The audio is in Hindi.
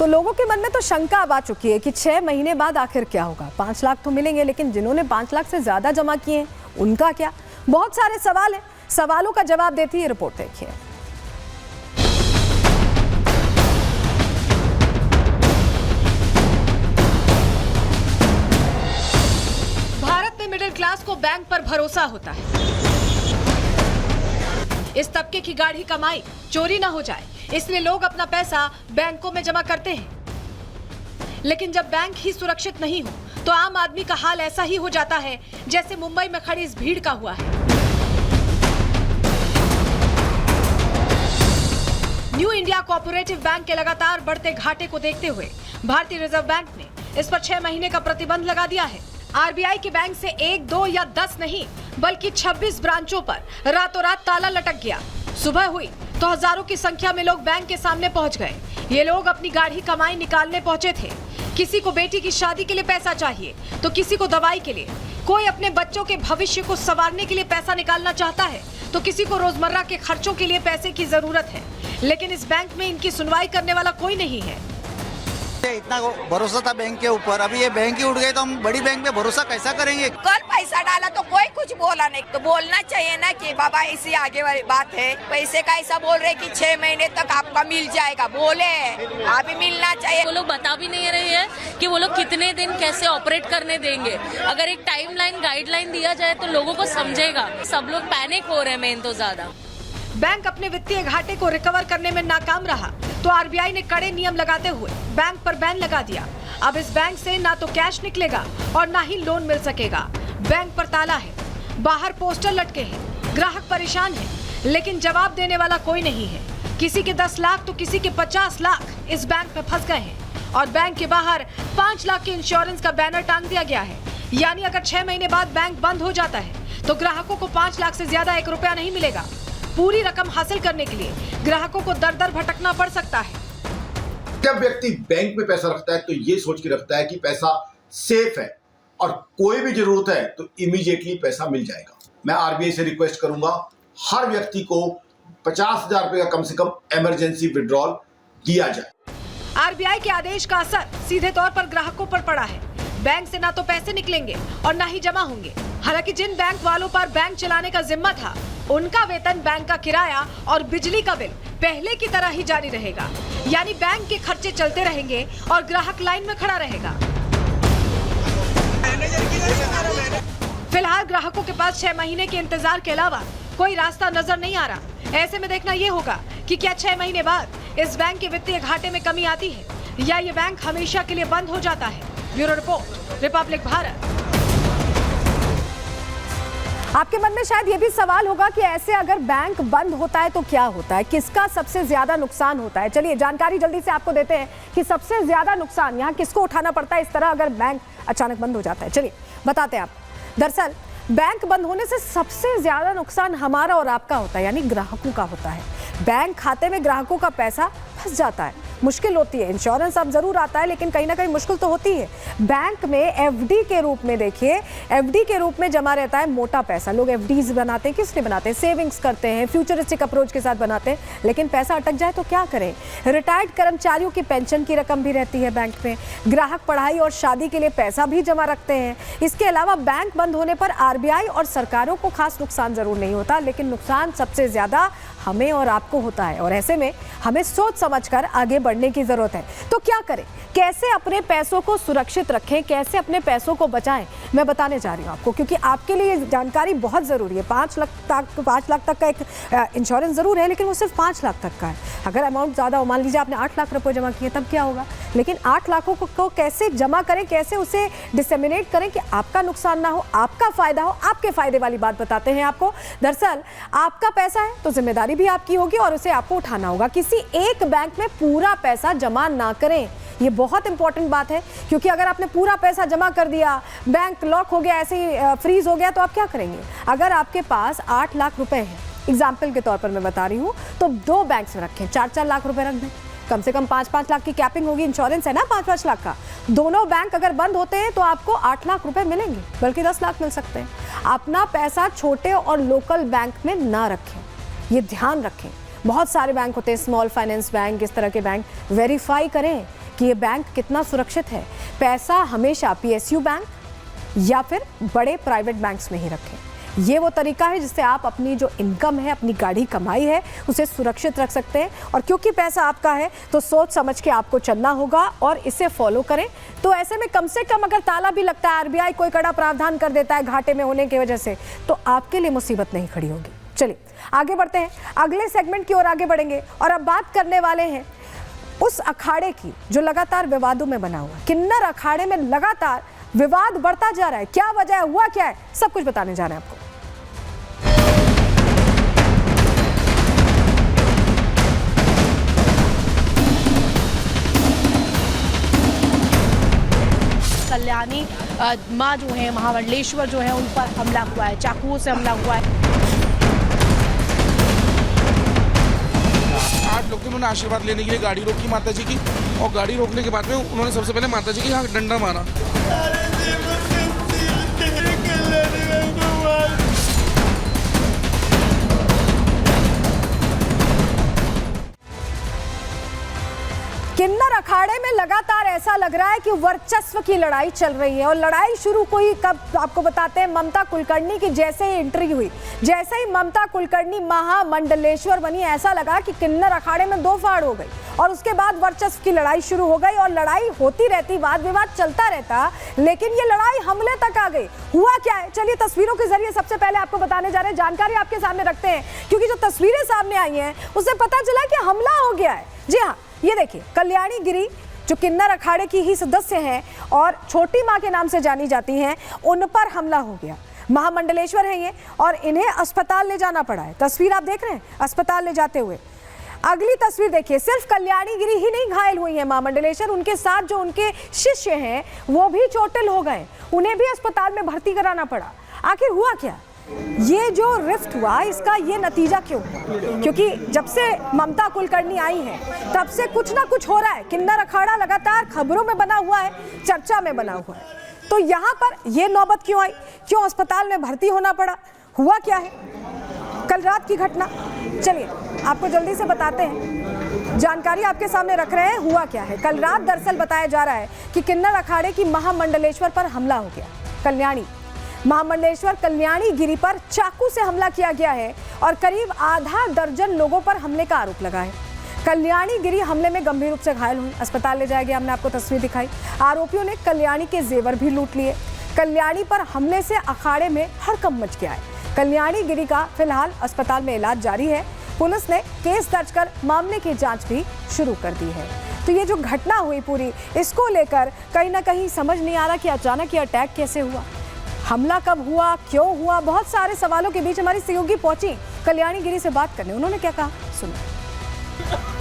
तो लोगों के मन में तो शंका अब आ चुकी है कि 6 महीने बाद आखिर क्या होगा। 5 लाख तो मिलेंगे, लेकिन जिन्होंने 5 लाख से ज्यादा जमा किए हैं उनका क्या? बहुत सारे सवाल हैं, सवालों का जवाब देती है रिपोर्ट, देखिए। भारत में मिडिल क्लास को बैंक पर भरोसा होता है। इस तबके की गाढ़ी कमाई चोरी ना हो जाए, इसलिए लोग अपना पैसा बैंकों में जमा करते हैं। लेकिन जब बैंक ही सुरक्षित नहीं हो तो आम आदमी का हाल ऐसा ही हो जाता है जैसे मुंबई में खड़ी इस भीड़ का हुआ है। न्यू इंडिया कोऑपरेटिव बैंक के लगातार बढ़ते घाटे को देखते हुए भारतीय रिजर्व बैंक ने इस पर 6 महीने का प्रतिबंध लगा दिया है। आरबीआई के बैंक से 1, 2 या 10 नहीं बल्कि 26 ब्रांचों पर रातों रात ताला लटक गया। सुबह हुई तो हजारों की संख्या में लोग बैंक के सामने पहुंच गए। ये लोग अपनी गाढ़ी कमाई निकालने पहुंचे थे। किसी को बेटी की शादी के लिए पैसा चाहिए तो किसी को दवाई के लिए, कोई अपने बच्चों के भविष्य को संवारने के लिए पैसा निकालना चाहता है तो किसी को रोजमर्रा के खर्चों के लिए पैसे की जरूरत है। लेकिन इस बैंक में इनकी सुनवाई करने वाला कोई नहीं है। इतना भरोसा था बैंक के ऊपर, अभी ये बैंक ही उठ गए तो हम बड़ी बैंक में भरोसा कैसा करेंगे? कल पैसा डाला तो कोई कुछ बोला नहीं, तो बोलना चाहिए ना कि बाबा इसी आगे वाली बात है। पैसे का ऐसा बोल रहे कि 6 महीने तक आपका मिल जाएगा, बोले अभी मिलना चाहिए। वो लोग बता भी नहीं रहे हैं कि वो लोग कितने दिन कैसे ऑपरेट करने देंगे। अगर एक टाइमलाइन गाइडलाइन दिया जाए तो लोगों को समझेगा। सब लोग पैनिक हो रहे हैं मेन तो ज्यादा। बैंक अपने वित्तीय घाटे को रिकवर करने में नाकाम रहा तो आरबीआई ने कड़े नियम लगाते हुए बैंक पर बैन लगा दिया। अब इस बैंक से ना तो कैश निकलेगा और ना ही लोन मिल सकेगा। बैंक पर ताला है, बाहर पोस्टर लटके हैं, ग्राहक परेशान है, लेकिन जवाब देने वाला कोई नहीं है। किसी के 10 लाख तो किसी के 50 लाख इस बैंक में फंस गए हैं और बैंक के बाहर 5 लाख के इंश्योरेंस का बैनर टांग दिया गया है। यानी अगर 6 महीने बाद बैंक बंद हो जाता है तो ग्राहकों को 5 लाख से ज्यादा 1 रुपया नहीं मिलेगा। पूरी रकम हासिल करने के लिए ग्राहकों को दर दर भटकना पड़ सकता है। जब व्यक्ति बैंक में पैसा रखता है तो ये सोच के रखता है कि पैसा सेफ है और कोई भी जरूरत है तो इमीडिएटली पैसा मिल जाएगा। मैं आरबीआई से रिक्वेस्ट करूंगा हर व्यक्ति को 50,000 रुपए का कम से कम इमरजेंसी विड्रॉल दिया जाए। आरबीआई के आदेश का असर सीधे तौर पर ग्राहकों पर पड़ा है। बैंक से ना तो पैसे निकलेंगे और ना ही जमा होंगे। हालांकि जिन बैंक वालों पर बैंक चलाने का जिम्मा था उनका वेतन, बैंक का किराया और बिजली का बिल पहले की तरह ही जारी रहेगा। यानी बैंक के खर्चे चलते रहेंगे और ग्राहक लाइन में खड़ा रहेगा। फिलहाल ग्राहकों के पास 6 महीने के इंतजार के अलावा कोई रास्ता नजर नहीं आ रहा। ऐसे में देखना ये होगा कि क्या 6 महीने बाद इस बैंक के वित्तीय घाटे में कमी आती है या ये बैंक हमेशा के लिए बंद हो जाता है। Bureau report, Republic Bharat. आपके मन में शायद ये भी सवाल होगा कि ऐसे अगर बैंक बंद होता है तो क्या होता है, किसका सबसे ज्यादा नुकसान होता है। चलिए जानकारी जल्दी से आपको देते हैं कि सबसे ज्यादा नुकसान यहाँ किसको उठाना पड़ता है इस तरह अगर बैंक अचानक बंद हो जाता है। चलिए बताते हैं आपको। दरअसल बैंक बंद होने से सबसे ज्यादा नुकसान हमारा और आपका होता है, यानी ग्राहकों का होता है। बैंक खाते में ग्राहकों का पैसा फंस जाता है, मुश्किल होती है। इंश्योरेंस अब जरूर आता है लेकिन कहीं ना कहीं मुश्किल तो होती है। बैंक में एफडी के रूप में, देखिए एफडी के रूप में जमा रहता है मोटा पैसा। लोग एफडीज बनाते हैं, किस लिए बनाते हैं? सेविंग्स करते हैं, फ्यूचरिस्टिक अप्रोच के साथ बनाते हैं। लेकिन पैसा अटक जाए तो क्या करें? रिटायर्ड कर्मचारियों की पेंशन की रकम भी रहती है बैंक में। ग्राहक पढ़ाई और शादी के लिए पैसा भी जमा रखते हैं। इसके अलावा बैंक बंद होने पर आरबीआई और सरकारों को खास नुकसान जरूर नहीं होता, लेकिन नुकसान सबसे ज्यादा हमें और आपको होता है। और ऐसे में हमें सोच समझकर आगे बढ़ने की जरूरत है। तो क्या करें, कैसे अपने पैसों को सुरक्षित रखें, कैसे अपने पैसों को बचाएं, मैं बताने जा रही हूं आपको, क्योंकि आपके लिए ये जानकारी बहुत जरूरी है। 5 लाख तक का एक इंश्योरेंस जरूर है, लेकिन वो सिर्फ 5 लाख तक का है। अगर अमाउंट ज्यादा हो, मान लीजिए आपने 8 लाख रुपए जमा किए, तब क्या होगा? लेकिन 8 लाखों को कैसे जमा करें, कैसे उसे डिसेमिनेट करें कि आपका नुकसान ना हो, आपका फायदा हो, आपके फायदे वाली बात बताते हैं आपको। दरअसल आपका पैसा है तो जिम्मेदारी भी आपकी होगी और उसे आपको उठाना होगा। किसी एक बैंक में पूरा पैसा जमा ना करें, ये बहुत इंपॉर्टेंट बात है, क्योंकि अगर आपने पूरा पैसा जमा कर दिया, बैंक लॉक हो गया, ऐसे ही फ्रीज हो गया, तो आप क्या करेंगे? अगर आपके पास 8 लाख रुपए हैं, एग्जाम्पल के तौर पर मैं बता रही हूं, तो 2 बैंक में रखें, 4-4 लाख रुपए रख दें। कम से कम 5-5 लाख की कैपिंग होगी, इंश्योरेंस है ना 5-5 लाख का। दोनों बैंक अगर बंद होते हैं तो आपको 8 लाख रुपए मिलेंगे, बल्कि 10 लाख मिल सकते हैं। अपना पैसा छोटे और लोकल बैंक में ना रखें, ये ध्यान रखें। बहुत सारे बैंक होते हैं, स्मॉल फाइनेंस बैंक, इस तरह के बैंक। वेरीफाई करें कि ये बैंक कितना सुरक्षित है। पैसा हमेशा पीएसयू बैंक या फिर बड़े प्राइवेट बैंक्स में ही रखें। ये वो तरीका है जिससे आप अपनी जो इनकम है, अपनी गाढ़ी कमाई है, उसे सुरक्षित रख सकते हैं। और क्योंकि पैसा आपका है तो सोच समझ के आपको चलना होगा और इसे फॉलो करें। तो ऐसे में कम से कम अगर ताला भी लगता है, आरबीआई कोई कड़ा प्रावधान कर देता है घाटे में होने की वजह से, तो आपके लिए मुसीबत नहीं खड़ी होगी। चलिए आगे बढ़ते हैं, अगले सेगमेंट की ओर आगे बढ़ेंगे और अब बात करने वाले हैं उस अखाड़े की जो लगातार विवादों में बना हुआ। किन्नर अखाड़े में लगातार विवाद बढ़ता जा रहा है। क्या वजह है, हुआ क्या है, सब कुछ बताने जा रहे हैं आपको। कल्याणी माँ जो है, महामंडलेश्वर जो है, उन पर हमला हुआ है, चाकुओं से हमला हुआ है। 8 लोग थे, उन्होंने आशीर्वाद लेने के लिए गाड़ी रोकी माता जी की, और गाड़ी रोकने के बाद में उन्होंने सबसे पहले माता जी के यहाँ डंडा मारा। किन्नर अखाड़े में लगातार ऐसा लग रहा है कि वर्चस्व की लड़ाई चल रही है। और लड़ाई शुरू हुई कब, आपको बताते हैं। ममता कुलकर्णी की जैसे ही एंट्री हुई, जैसे ही ममता कुलकर्णी महामंडलेश्वर बनी, ऐसा लगा कि किन्नर अखाड़े में दो फाड़ हो गई और उसके बाद वर्चस्व की लड़ाई शुरू हो गई। और लड़ाई होती रहती, वाद विवाद चलता रहता, लेकिन ये लड़ाई हमले तक आ गई। हुआ क्या है, चलिए तस्वीरों के जरिए सबसे पहले आपको बताने जा रहे हैं, जानकारी आपके सामने रखते हैं, क्योंकि जो तस्वीरें सामने आई हैं उससे पता चला कि हमला हो गया है। जी हाँ, ये देखिए, कल्याणी गिरी जो किन्नर अखाड़े की ही सदस्य हैं और छोटी मां के नाम से जानी जाती हैं, उन पर हमला हो गया। महामंडलेश्वर है ये और इन्हें अस्पताल ले जाना पड़ा है। तस्वीर आप देख रहे हैं अस्पताल ले जाते हुए। अगली तस्वीर देखिए, सिर्फ कल्याणी गिरी ही नहीं घायल हुई है महामंडलेश्वर, उनके साथ जो उनके शिष्य हैं वो भी चोटिल हो गए, उन्हें भी अस्पताल में भर्ती कराना पड़ा। आखिर हुआ क्या, ये जो रिफ्ट हुआ इसका ये नतीजा क्यों? क्योंकि जब से ममता कुलकर्णी आई है तब से कुछ ना कुछ हो रहा है। किन्नर अखाड़ा लगातार खबरों में बना हुआ है, चर्चा में बना हुआ है। तो यहाँ पर ये नौबत क्यों आई, क्यों अस्पताल में भर्ती होना पड़ा, हुआ क्या है? कल रात की घटना, चलिए आपको जल्दी से बताते हैं, जानकारी आपके सामने रख रहे हैं। हुआ क्या है, कल रात दरअसल बताया जा रहा है कि किन्नर अखाड़े की महामंडलेश्वर पर हमला हो गया। कल्याणी महामंडलेश्वर कल्याणी गिरी पर चाकू से हमला किया गया है और करीब आधा दर्जन लोगों पर हमले का आरोप लगा है। कल्याणी गिरी हमले में गंभीर रूप से घायल हुई, अस्पताल ले जाया गया, हमने आपको तस्वीर दिखाई। आरोपियों ने कल्याणी के जेवर भी लूट लिए। कल्याणी पर हमले से अखाड़े में हड़कंप मच गया है। कल्याणी गिरी का फिलहाल अस्पताल में इलाज जारी है। पुलिस ने केस दर्ज कर मामले की जांच भी शुरू कर दी है। तो ये जो घटना हुई पूरी, इसको लेकर कहीं ना कहीं समझ नहीं आ रहा कि अचानक ये अटैक कैसे हुआ, हमला कब हुआ, क्यों हुआ। बहुत सारे सवालों के बीच हमारी सहयोगी पहुंची कल्याणी गिरी से बात करने। उन्होंने क्या कहा, सुनो।